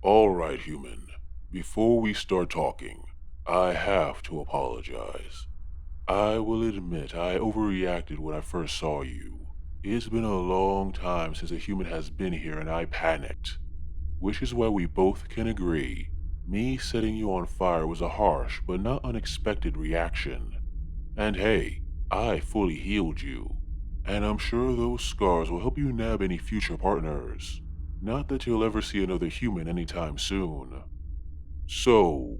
Alright, human. Before we start talking, I have to apologize. I will admit I overreacted when I first saw you. It's been a long time since a human has been here and I panicked. Which is why we both can agree. Me setting you on fire was a harsh but not unexpected reaction. And hey, I fully healed you. And I'm sure those scars will help you nab any future partners. Not that you'll ever see another human anytime soon. So,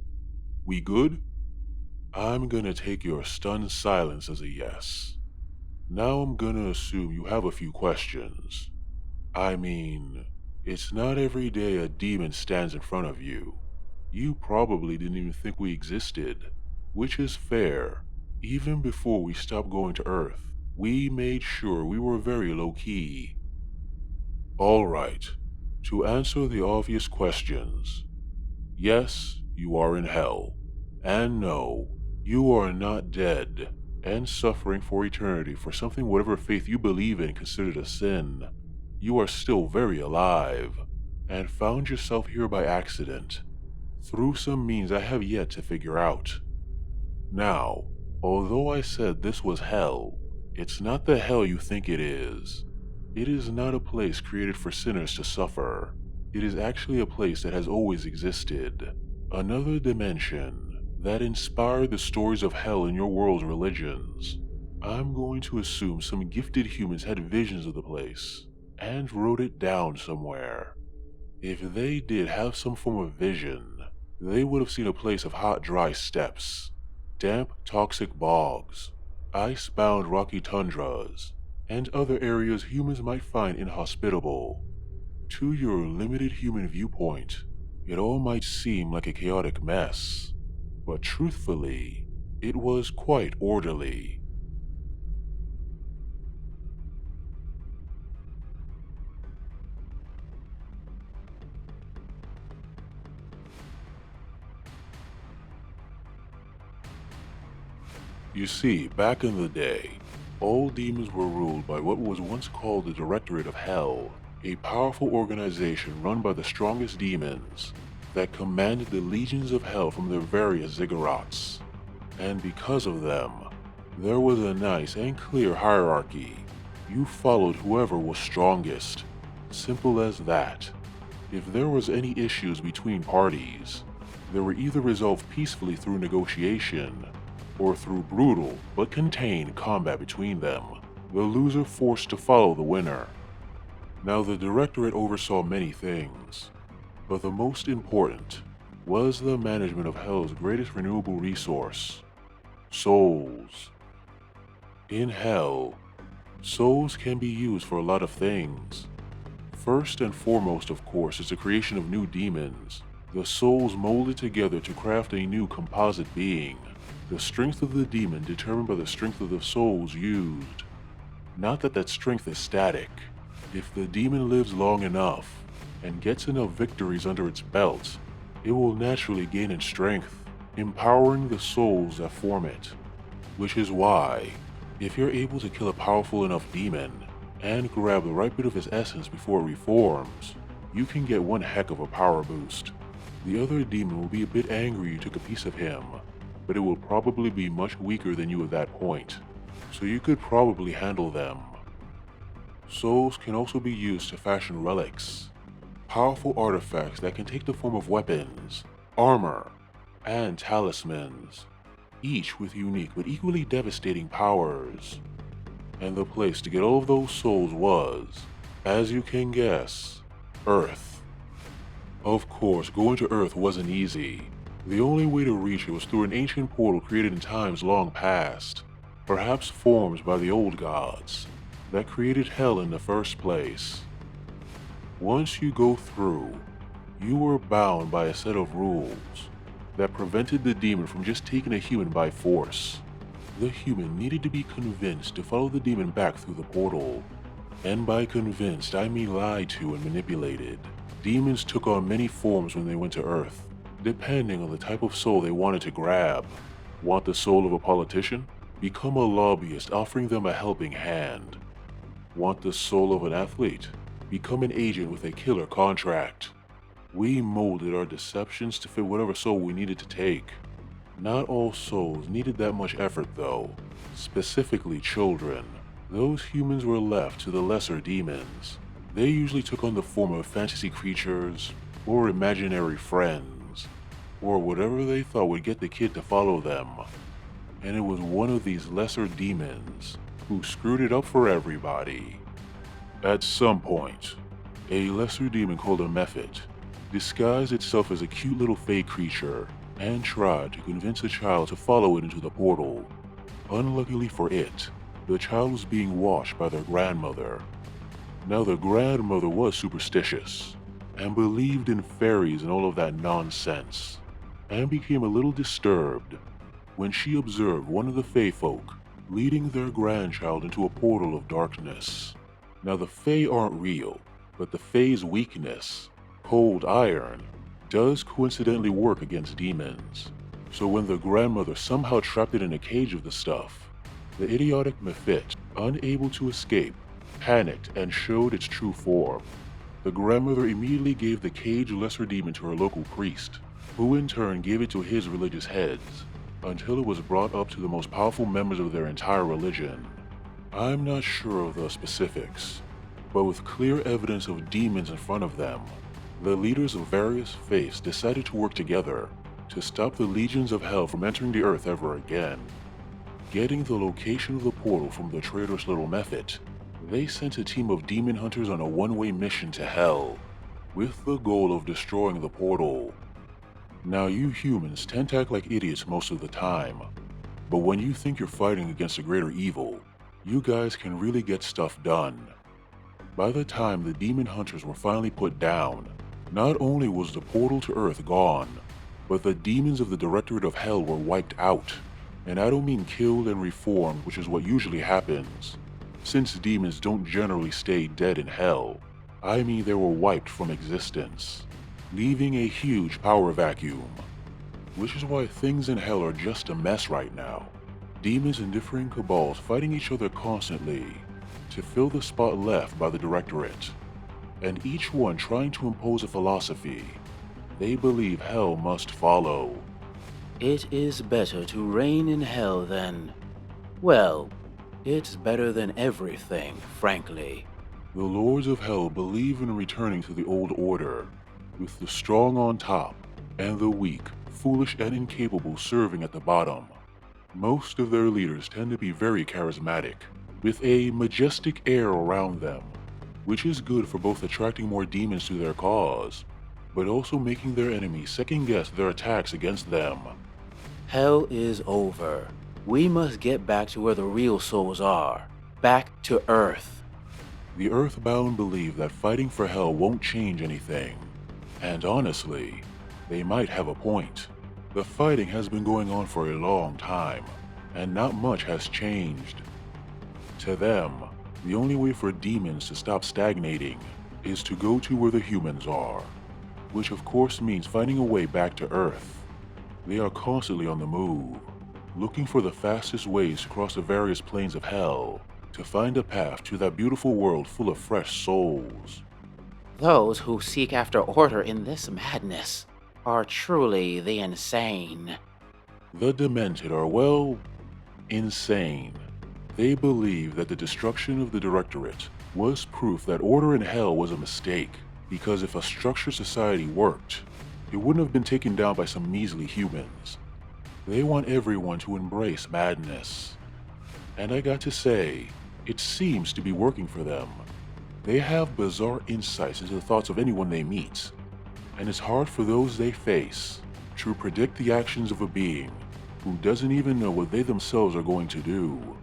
we good? I'm gonna take your stunned silence as a yes. Now I'm gonna assume you have a few questions. I mean, it's not every day a demon stands in front of you. You probably didn't even think we existed, which is fair. Even before we stopped going to Earth, we made sure we were very low-key. Alright, to answer the obvious questions. Yes, you are in hell. And no, you are not dead and suffering for eternity for something whatever faith you believe in considered a sin. You are still very alive, and found yourself here by accident, through some means I have yet to figure out. Now, although I said this was hell, it's not the hell you think it is. It is not a place created for sinners to suffer. It is actually a place that has always existed. Another dimension that inspired the stories of hell in your world's religions. I'm going to assume some gifted humans had visions of the place and wrote it down somewhere. If they did have some form of vision, they would have seen a place of hot, dry steppes, damp, toxic bogs, ice-bound rocky tundras, and other areas humans might find inhospitable. To your limited human viewpoint, it all might seem like a chaotic mess, but truthfully, it was quite orderly. You see, back in the day, all demons were ruled by what was once called the Directorate of Hell, a powerful organization run by the strongest demons that commanded the legions of hell from their various ziggurats. And because of them, there was a nice and clear hierarchy. You followed whoever was strongest. Simple as that. If there was any issues between parties, they were either resolved peacefully through negotiation, or through brutal but contained combat between them, the loser forced to follow the winner. Now the Directorate oversaw many things, but the most important was the management of Hell's greatest renewable resource, souls. In Hell, souls can be used for a lot of things. First and foremost, of course, is the creation of new demons, the souls molded together to craft a new composite being. The strength of the demon determined by the strength of the souls used. Not that strength is static. If the demon lives long enough and gets enough victories under its belt, it will naturally gain in strength, empowering the souls that form it. Which is why, if you're able to kill a powerful enough demon and grab the right bit of his essence before it reforms, you can get one heck of a power boost. The other demon will be a bit angry you took a piece of him, but it will probably be much weaker than you at that point, so you could probably handle them. Souls can also be used to fashion relics, powerful artifacts that can take the form of weapons, armor, and talismans, each with unique but equally devastating powers. And the place to get all of those souls was, as you can guess, Earth. Of course, going to Earth wasn't easy. The only way to reach it was through an ancient portal created in times long past, perhaps formed by the old gods, that created hell in the first place. Once you go through, you were bound by a set of rules that prevented the demon from just taking a human by force. The human needed to be convinced to follow the demon back through the portal. And by convinced, I mean lied to and manipulated. Demons took on many forms when they went to Earth, depending on the type of soul they wanted to grab. Want the soul of a politician? Become a lobbyist offering them a helping hand. Want the soul of an athlete? Become an agent with a killer contract. We molded our deceptions to fit whatever soul we needed to take. Not all souls needed that much effort though, specifically children. Those humans were left to the lesser demons. They usually took on the form of fantasy creatures, or imaginary friends, or whatever they thought would get the kid to follow them. And it was one of these lesser demons who screwed it up for everybody. At some point, a lesser demon called a Mephit disguised itself as a cute little fey creature and tried to convince a child to follow it into the portal. Unluckily for it, the child was being watched by their grandmother. Now the grandmother was superstitious and believed in fairies and all of that nonsense, and became a little disturbed when she observed one of the Fey folk leading their grandchild into a portal of darkness. Now the Fey aren't real, but the Fey's weakness, cold iron, does coincidentally work against demons. So when the grandmother somehow trapped it in a cage of the stuff, the idiotic Mephit, unable to escape, panicked and showed its true form. The grandmother immediately gave the caged lesser demon to her local priest, who in turn gave it to his religious heads, until it was brought up to the most powerful members of their entire religion. I'm not sure of the specifics, but with clear evidence of demons in front of them, the leaders of various faiths decided to work together to stop the legions of hell from entering the earth ever again. Getting the location of the portal from the traitorous little Mephit, they sent a team of demon hunters on a one-way mission to hell, with the goal of destroying the portal. Now you humans tend to act like idiots most of the time, but when you think you're fighting against a greater evil, you guys can really get stuff done. By the time the demon hunters were finally put down, not only was the portal to Earth gone, but the demons of the Directorate of Hell were wiped out. And I don't mean killed and reformed, which is what usually happens, since demons don't generally stay dead in hell. I mean they were wiped from existence, leaving a huge power vacuum. Which is why things in hell are just a mess right now. Demons in differing cabals fighting each other constantly to fill the spot left by the Directorate, and each one trying to impose a philosophy they believe hell must follow. It is better to reign in hell than... well, it's better than everything, frankly. The Lords of Hell believe in returning to the old order, with the strong on top and the weak, foolish and incapable serving at the bottom. Most of their leaders tend to be very charismatic, with a majestic air around them, which is good for both attracting more demons to their cause, but also making their enemies second-guess their attacks against them. Hell is over. We must get back to where the real souls are. Back to Earth. The Earthbound believe that fighting for hell won't change anything. And honestly, they might have a point. The fighting has been going on for a long time, and not much has changed. To them, the only way for demons to stop stagnating is to go to where the humans are, which of course means finding a way back to Earth. They are constantly on the move, looking for the fastest ways to cross the various planes of hell, to find a path to that beautiful world full of fresh souls. Those who seek after order in this madness are truly the insane. The Demented are, well, insane. They believe that the destruction of the Directorate was proof that order in hell was a mistake, because if a structured society worked, it wouldn't have been taken down by some measly humans. They want everyone to embrace madness. And I got to say, it seems to be working for them. They have bizarre insights into the thoughts of anyone they meet, and it's hard for those they face to predict the actions of a being who doesn't even know what they themselves are going to do.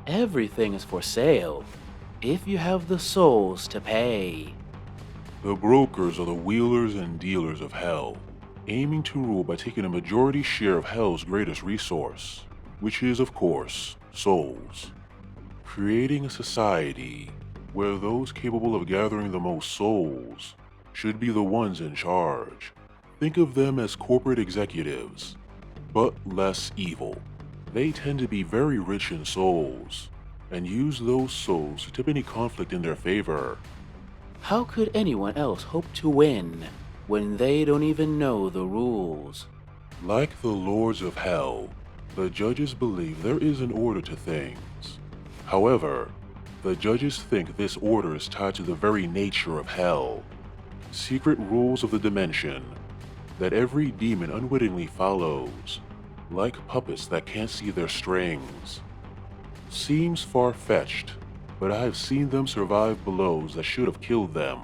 Everything is for sale, if you have the souls to pay. The brokers are the wheelers and dealers of hell, aiming to rule by taking a majority share of hell's greatest resource, which is, of course, souls. Creating a society where those capable of gathering the most souls should be the ones in charge. Think of them as corporate executives, but less evil. They tend to be very rich in souls, and use those souls to tip any conflict in their favor. How could anyone else hope to win? when they don't even know the rules. Like the lords of hell, the judges believe there is an order to things. However, the judges think this order is tied to the very nature of hell. Secret rules of the dimension that every demon unwittingly follows, like puppets that can't see their strings. Seems far-fetched, but I have seen them survive blows that should have killed them,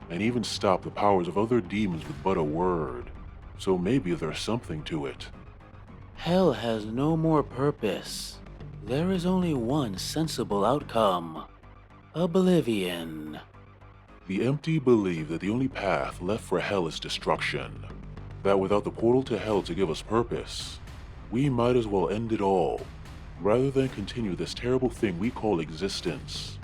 and even stop the powers of other demons with but a word. So maybe there's something to it. Hell has no more purpose. There is only one sensible outcome: oblivion. The empty believe that the only path left for hell is destruction. That without the portal to hell to give us purpose, we might as well end it all, rather than continue this terrible thing we call existence.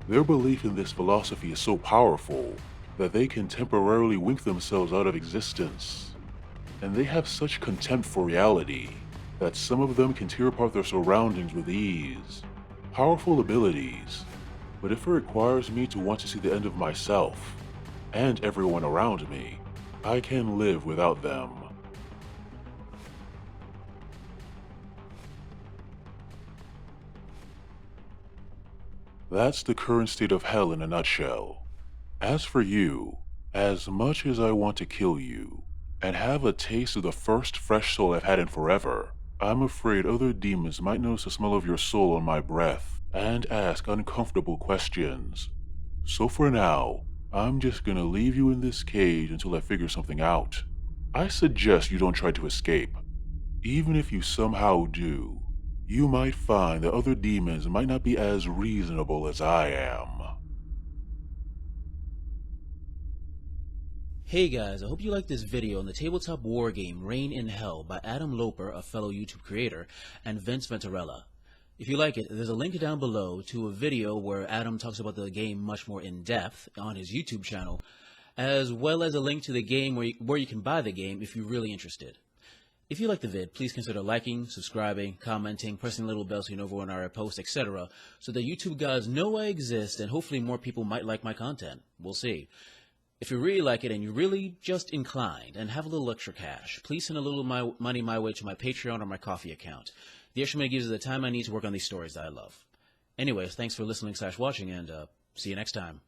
Their belief in this philosophy is so powerful that they can temporarily wink themselves out of existence. And they have such contempt for reality that some of them can tear apart their surroundings with ease. Powerful abilities, but if it requires me to want to see the end of myself and everyone around me, I can live without them. That's the current state of hell in a nutshell. As for you, as much as I want to kill you, and have a taste of the first fresh soul I've had in forever, I'm afraid other demons might notice the smell of your soul on my breath and ask uncomfortable questions. So for now, I'm just gonna leave you in this cage until I figure something out. I suggest you don't try to escape. Even if you somehow do, you might find that other demons might not be as reasonable as I am. Hey guys, I hope you liked this video on the tabletop wargame Reigninhell by Adam Loper, a fellow YouTube creator, and Vince Venturella. If you like it, there's a link down below to a video where Adam talks about the game much more in depth on his YouTube channel, as well as a link to the game where you can buy the game if you're really interested. If you like the vid, please consider liking, subscribing, commenting, pressing the little bell so you know when I post, etc., so that YouTube gods know I exist and hopefully more people might like my content. We'll see. If you really like it and you're really just inclined and have a little extra cash, please send a little money my way to my Patreon or my Coffee account. The extra money gives me the time I need to work on these stories that I love. Anyways, thanks for listening/watching, and see you next time.